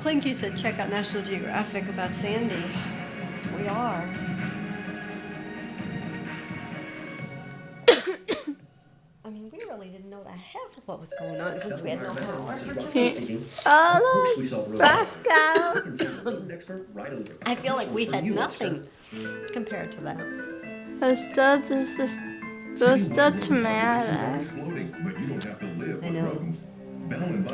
Clinky said check out National Geographic about Sandy. We are. I mean, we really didn't know the half of what was going on since we had no power for 2 weeks. Oh, look, Pascal. I feel like we had nothing compared to that. They're still traumatic. I know.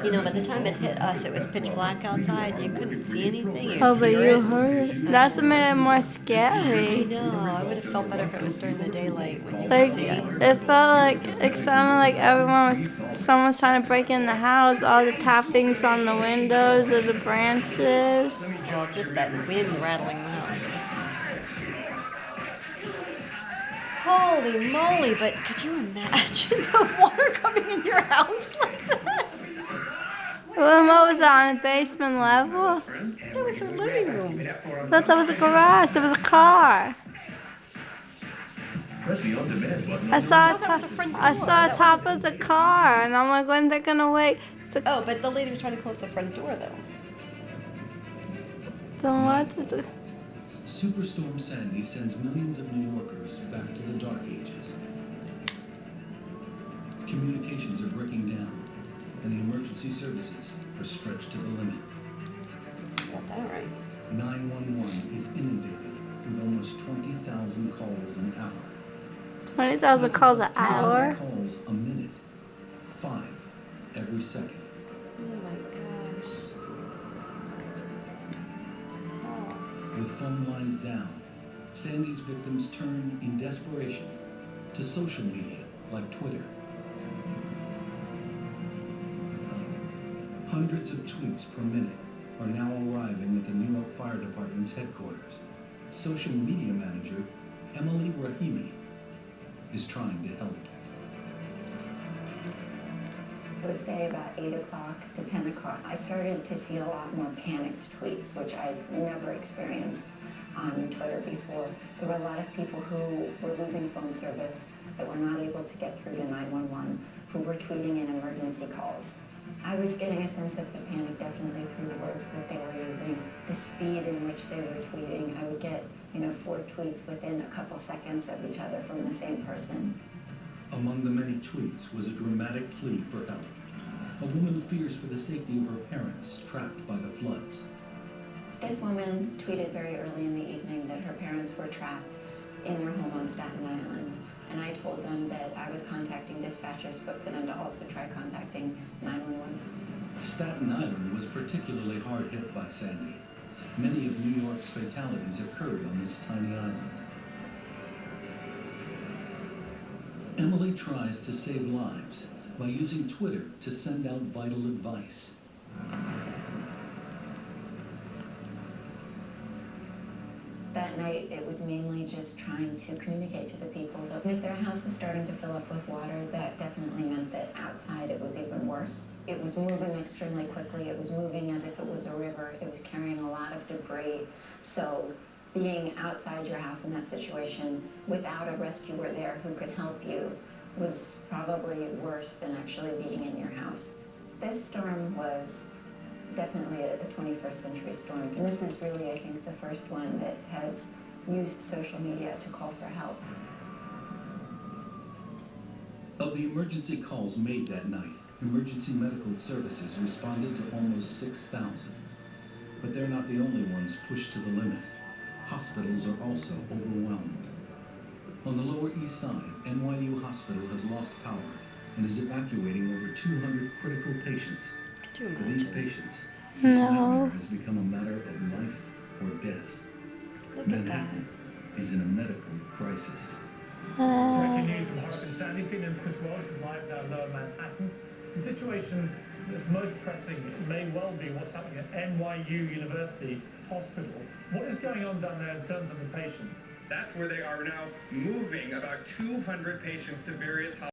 You know, by the time it hit us, it was pitch black outside. You couldn't see anything. Oh, but you it. heard. That's what made it more I scary. know. I would have felt better if it was during the daylight when you Like, could see. it felt like it sounded like someone was trying to break in the house. All the tappings on the windows of the branches. Well, just that wind rattling the house. Holy moly! But could you imagine the water coming in your house like that? Well, what was that, on the basement level? That was her living room. I thought that was a garage. There was a car. I saw top of the car, and I'm like, when they're gonna wait? Oh, but the lady was trying to close the front door, though. Then what is it? Superstorm Sandy sends millions of New Yorkers back to the dark ages. Communications are breaking down, and the emergency services are stretched to the limit. Got that right. 911 is inundated with almost 20,000 calls an hour. 20,000 calls an hour? Calls a minute. 5 every second. Oh my gosh. Oh. With phone lines down, Sandy's victims turned in desperation to social media like Twitter. Hundreds of tweets per minute are now arriving at the New York Fire Department's headquarters. Social media manager Emily Rahimi is trying to help. I would say about 8 o'clock to 10 o'clock, I started to see a lot more panicked tweets, which I've never experienced on Twitter before. There were a lot of people who were losing phone service, that were not able to get through to 911, who were tweeting in emergency calls. I was getting a sense of the panic definitely through the words that they were using, the speed in which they were tweeting. I would get, 4 tweets within a couple seconds of each other from the same person. Among the many tweets was a dramatic plea for help. A woman fears for the safety of her parents trapped by the floods. This woman tweeted very early in the evening that her parents were trapped in their home on Staten Island. And I told them that I was contacting dispatchers, but for them to also try contacting 911. Staten Island was particularly hard hit by Sandy. Many of New York's fatalities occurred on this tiny island. Emily tries to save lives by using Twitter to send out vital advice. That night, it was mainly just trying to communicate to the people that if their house is starting to fill up with water, that definitely meant that outside it was even worse. It was moving extremely quickly. It was moving as if it was a river. It was carrying a lot of debris. So being outside your house in that situation without a rescuer there who could help you was probably worse than actually being in your house. This storm was definitely a 21st century storm. And this is really, I think, the first one that has used social media to call for help. Of the emergency calls made that night, emergency medical services responded to almost 6,000. But they're not the only ones pushed to the limit. Hospitals are also overwhelmed. On the Lower East Side, NYU Hospital has lost power and is evacuating over 200 critical patients. Could you For these imagine? patients, this nightmare has become a matter of life or death. Look at that. Manhattan is in a medical crisis. Breaking news from Hurricane Sandy. CNN's Chris Walsh is live now in Lower Manhattan. The situation that's most pressing may well be what's happening at NYU University Hospital. What is going on down there in terms of the patients? That's where they are now moving about 200 patients to various hospitals.